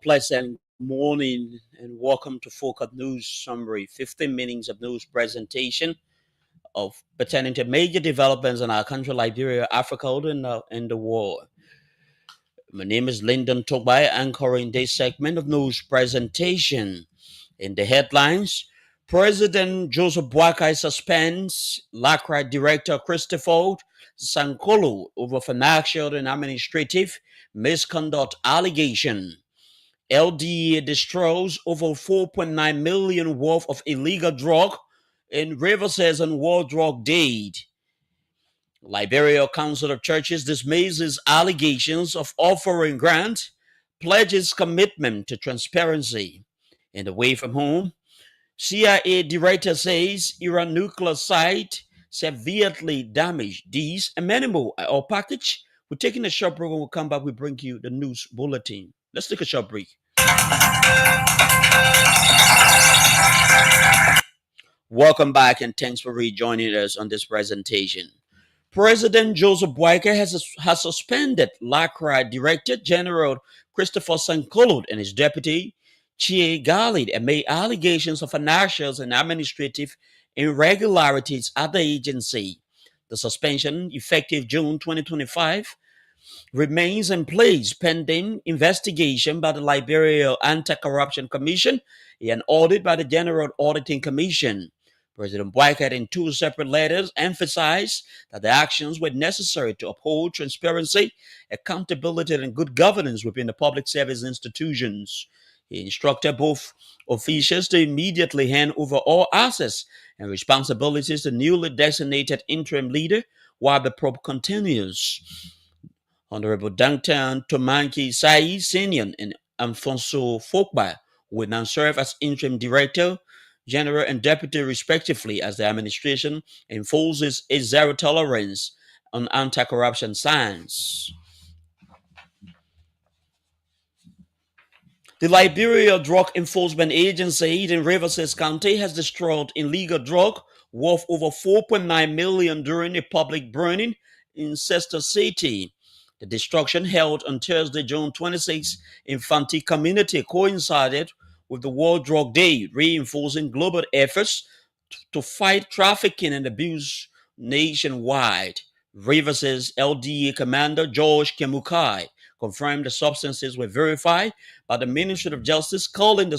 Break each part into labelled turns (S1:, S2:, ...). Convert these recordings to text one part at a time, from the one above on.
S1: pleasant morning and welcome to Fucal News Summary. 15 minutes of news presentation of pertaining to major developments in our country, Liberia, Africa, and in the world. My name is Lyndon Tobai, anchoring this segment of news presentation. In the headlines, President Joseph Boakai suspends LACRA Director Christopher Sankolo over financial and administrative misconduct allegation. LDA destroys over 4.9 million worth of illegal drug in Rivers and World Drug Day. Liberia Council of Churches dismisses allegations of offering grant, pledges commitment to transparency. And away from home, CIA director says Iran nuclear site severely damaged. These and many more are all packaged. We're taking a short break. When we come back, we bring you the news bulletin. Let's take a short break. Welcome back and thanks for rejoining us on this presentation. President Joseph Boakai has suspended LACRA Director General Christopher Sankolo and his deputy Chie Galid amid allegations of financial and administrative irregularities at the agency. The suspension, effective June 2025, remains in place pending investigation by the Liberia Anti-Corruption Commission and audit by the General Auditing Commission. President Boakai, in two separate letters, emphasized that the actions were necessary to uphold transparency, accountability, and good governance within the public service institutions. He instructed both officials to immediately hand over all assets and responsibilities to newly designated interim leader while the probe continues. Honorable Duncan Tomanki Sai Senior and Alfonso Fokba will now serve as interim director, general, and deputy respectively as the administration enforces its zero tolerance on anti-corruption science. The Liberia Drug Enforcement Agency in Rivers County has destroyed illegal drug worth over 4.9 million during a public burning in Sister City. The destruction held on Thursday, June 26 in Fanti community coincided with the World Drug Day, reinforcing global efforts to fight trafficking and abuse nationwide. Rivers' LDA commander George Kemukai confirmed the substances were verified by the Ministry of Justice, calling the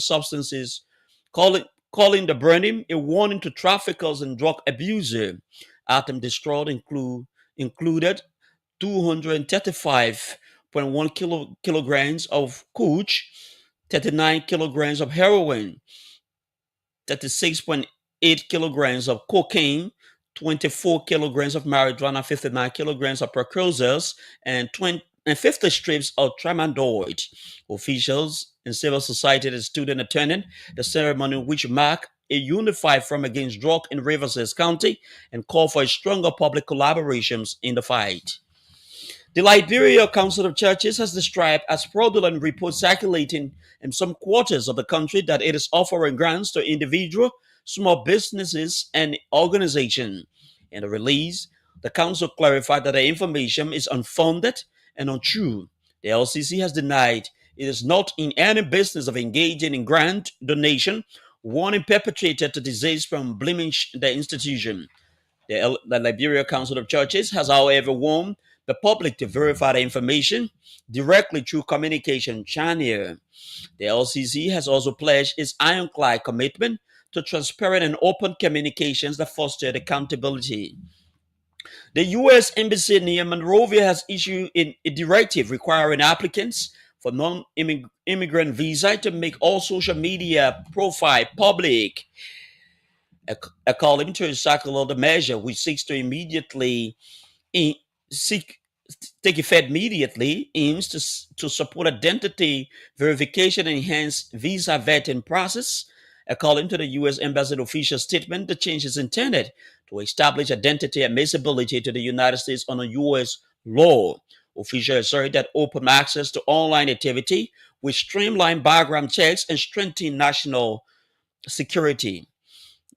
S1: burning a warning to traffickers and drug abusers. Items destroyed included 235.1 kilograms of couch, 39 kilograms of heroin, 36.8 kilograms of cocaine, 24 kilograms of marijuana, 59 kilograms of precursors, and 50 strips of tramadol. Officials in civil society and students attended the ceremony, which marked a unified front against drug in Rivers County and called for a stronger public collaborations in the fight. The Liberia Council of Churches has described as fraudulent reports circulating in some quarters of the country that it is offering grants to individuals, small businesses, and organizations. In the release, the council clarified that the information is unfounded and untrue. The LCC has denied it is not in any business of engaging in grant donation, warning perpetrators to desist from blaming the institution. The Liberia Council of Churches has, however, warned the public to verify the information directly through communication channel. The LCC has also pledged its ironclad commitment to transparent and open communications that foster accountability. The U.S. Embassy near Monrovia has issued a directive requiring applicants for non-immigrant visa to make all social media profile public. According to a circular, the measure, which seeks to immediately take effect immediately, aims to support identity verification and enhance visa vetting process. According to the U.S. Embassy official statement, the change is intended to establish identity admissibility to the United States under U.S. law. Officials asserted that open access to online activity will streamline background checks and strengthen national security.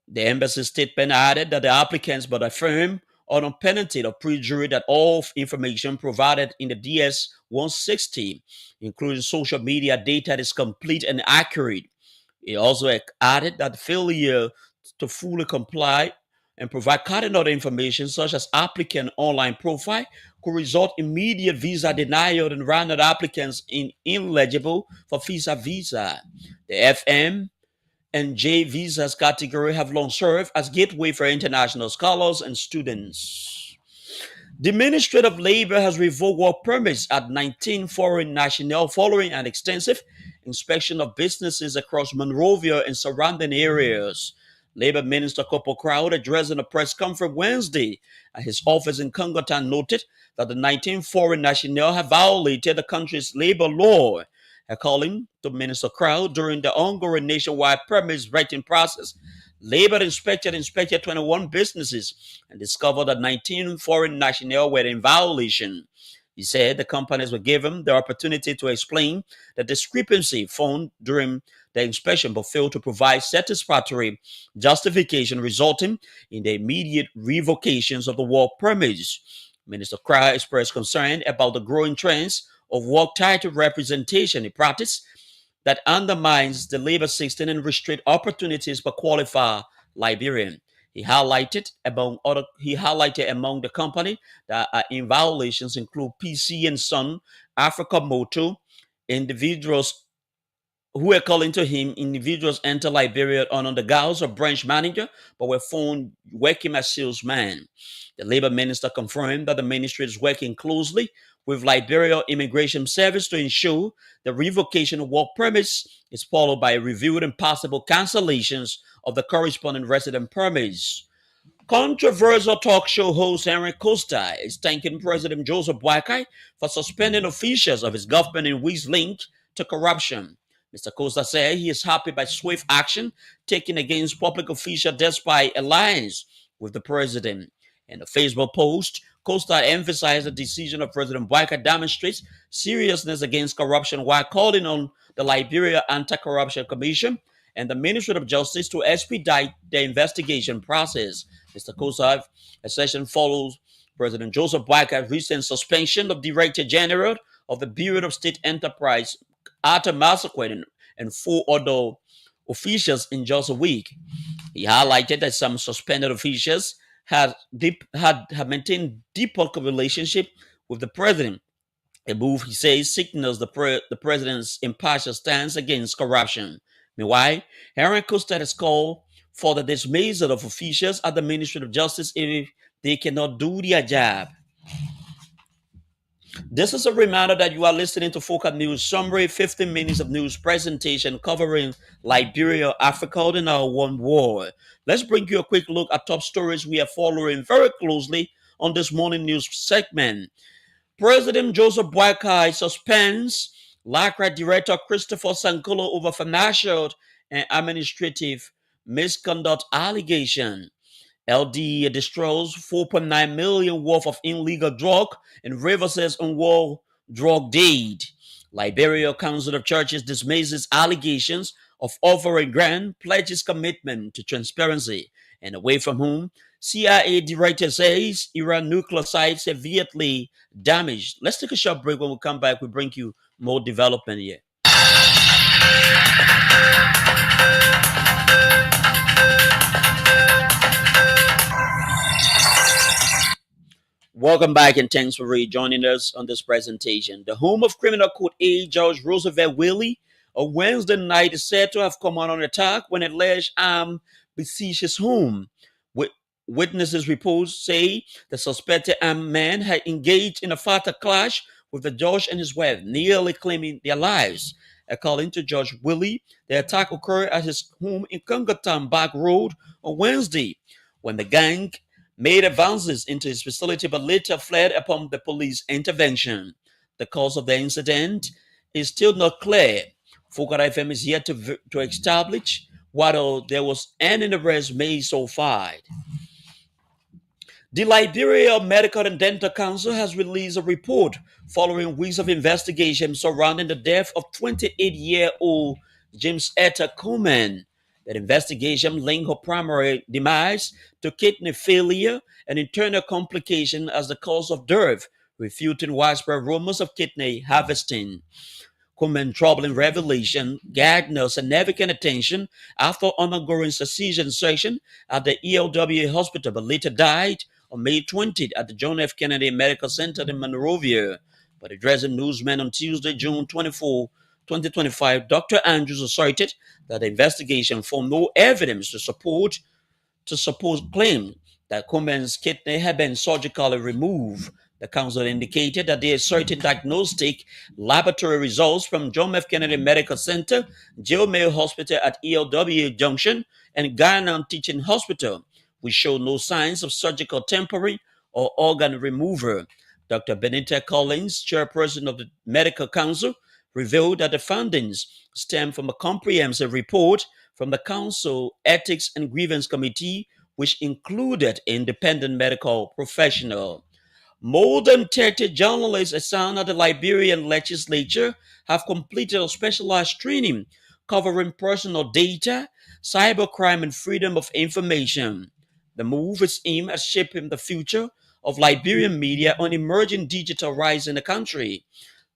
S1: The embassy statement added that the applicants must affirm on a penalty of perjury that all information provided in the DS 160, including social media data, is complete and accurate. It also added that failure to fully comply and provide cardinal information such as applicant online profile could result in immediate visa denial and render applicants ineligible for visa. The FM and J visas category have long served as gateway for international scholars and students. The Ministry of Labor has revoked work permits at 19 foreign nationals following an extensive inspection of businesses across Monrovia and surrounding areas. Labor Minister Kopo Crowd, addressing a press conference Wednesday at his office in Congotan, noted that the 19 foreign nationals have violated the country's labor law. According to Minister Crowd, during the ongoing nationwide permits writing process, Labor inspected 21 businesses and discovered that 19 foreign nationals were in violation. He said the companies were given the opportunity to explain the discrepancy found during the inspection but failed to provide satisfactory justification, resulting in the immediate revocations of the work permits. Minister Crowd expressed concern about the growing trends of work title representation in practice that undermines the labor system and restrict opportunities for qualified Liberian. He highlighted among the company that are in violations include PC and Son, Africa Moto, individuals who were calling to him, individuals enter Liberia under the guise of branch manager, but were found working as salesman. The labor minister confirmed that the ministry is working closely with Liberia Immigration Service to ensure the revocation of work permits is followed by reviewed and possible cancellations of the corresponding resident permits. Controversial talk show host Henry Costa is thanking President Joseph Boakai for suspending officials of his government in ways linked to corruption. Mr. Costa said he is happy by swift action taken against public officials despite alliance with the president. In a Facebook post, Costa emphasized the decision of President Boakai demonstrates seriousness against corruption while calling on the Liberia Anti-Corruption Commission and the Ministry of Justice to expedite the investigation process. Mr. Kosav, a session follows President Joseph Boakai's recent suspension of Director General of the Bureau of State Enterprise, Arthur Massaquet, and four other officials in just a week. He highlighted that some suspended officials had maintained deep political relationship with the president. A move, he says, signals the president's impartial stance against corruption. Meanwhile, Aaron Costa has called for the dismissal of officials at the Ministry of Justice if they cannot do their job. This is a reminder that you are listening to Fucal News Summary, 15 minutes of news presentation covering Liberia, Africa, and our one war. Let's bring you a quick look at top stories we are following very closely on this morning news segment. President Joseph Boakai suspends LACRA Director Christopher Sankolo over financial and administrative misconduct allegation. LD destroys 4.9 million worth of illegal drug and reverses on war drug deed. Liberia Council of Churches dismisses allegations of offering grant, pledges commitment to transparency, and away from whom CIA director says Iran nuclear site severely damaged. Let's take a short break. When we come back, we bring you more development here. Welcome back and thanks for rejoining us on this presentation. The home of criminal court aide George Roosevelt Willie on Wednesday night is said to have come on attack when alleged armed besieged his home. Witnesses reports say the suspected armed man had engaged in a fatal clash with the judge and his wife, nearly claiming their lives. According to Judge Willie, the attack occurred at his home in Congotan Back Road on Wednesday when the gang made advances into his facility but later fled upon the police intervention. The cause of the incident is still not clear. Fucal FM is yet to establish whether there was any arrest made so far. The Liberia Medical and Dental Council has released a report following weeks of investigation surrounding the death of 28-year-old James Etta Coleman. That investigation linked her primary demise to kidney failure and internal complication as the cause of death, refuting widespread rumors of kidney harvesting. Common troubling revelation garnered significant attention after undergoing cesarean section at the ELW hospital, but later died on May 20th at the John F. Kennedy Medical Center in Monrovia. But addressing newsmen on Tuesday, June 24, 2025, Dr. Andrews asserted that the investigation found no evidence to support claim that Cummins' kidney had been surgically removed. The council indicated that there are certain diagnostic laboratory results from John F. Kennedy Medical Center, Jill Mayo Hospital at ELW Junction, and Guyana Teaching Hospital, which show no signs of surgical tampering or organ removal. Dr. Benita Collins, chairperson of the Medical Council, revealed that the findings stem from a comprehensive report from the Council Ethics and Grievance Committee, which included independent medical professionals. More than 30 journalists assigned at the Liberian legislature have completed a specialized training covering personal data, cybercrime, and freedom of information. The move is aimed at shaping the future of Liberian media on emerging digital rights in the country.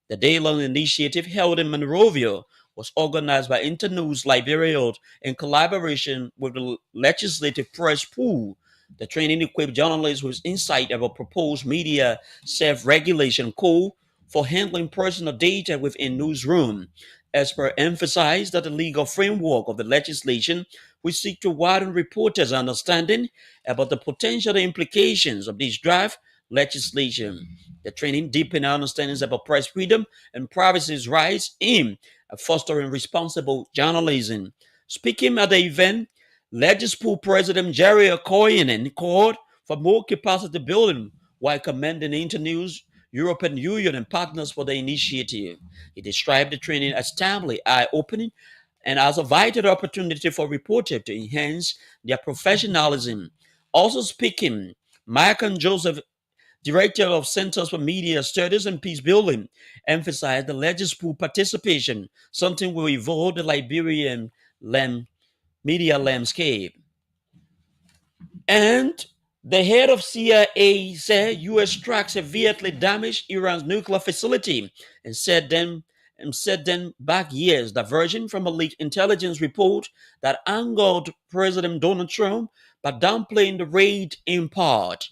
S1: The day-long initiative held in Monrovia was organized by Internews Liberia in collaboration with the Legislative Press Pool. The training equipped journalists with insight about proposed media self-regulation code for handling personal data within newsroom. Esper emphasized that the legal framework of the legislation will seek to widen reporters' understanding about the potential implications of this draft legislation. The training deepened understandings about press freedom and privacy rights aimed at fostering responsible journalism. Speaking at the event, Legispool President Jerry Okoyenen called for more capacity building while commending Internews, European Union, and partners for the initiative. He described the training as timely, eye-opening, and as a vital opportunity for reporters to enhance their professionalism. Also speaking, Michael Joseph, Director of Centers for Media Studies and Peace Building, emphasized the legislative participation, something will evolve the Liberian media landscape. And the head of CIA said U.S. strikes severely damaged Iran's nuclear facility and set them back years, diverging from a leaked intelligence report that angered President Donald Trump by downplaying the raid in part.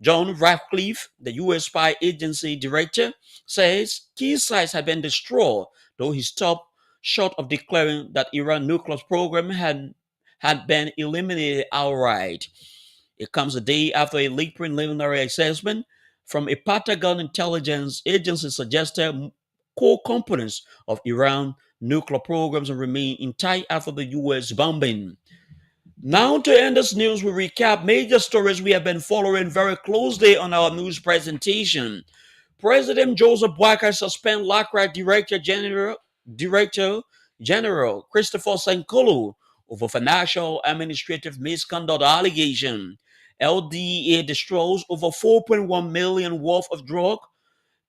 S1: John Ratcliffe, the U.S. spy agency director, says key sites have been destroyed, though he stopped short of declaring that Iran's nuclear program had been eliminated outright. It comes a day after a leaked preliminary assessment from a Pentagon intelligence agency suggested core components of Iran's nuclear programs remain intact after the U.S. bombing. Now, to end this news, we recap major stories we have been following very closely on our news presentation. President Joseph Boakai suspend LACRA Director General Christopher Sankolo over financial administrative misconduct allegation. LDA destroys over 4.1 million worth of drug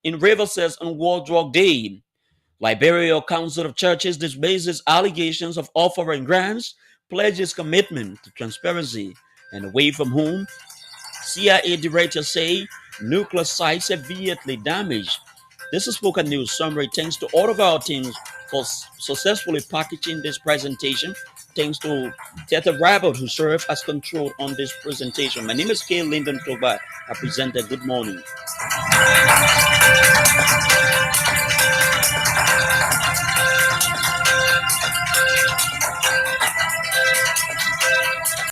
S1: in Riverside on World Drug Day. Liberia Council of Churches dismisses allegations of offering grants, pledges commitment to transparency and away from home. CIA directors say nuclear sites severely damaged. This is Fucal News Summary. Thanks to all of our teams for successfully packaging this presentation. Thanks to Teta Rabbit who served as control on this presentation. My name is K. Lyndon Toba. I present a good morning.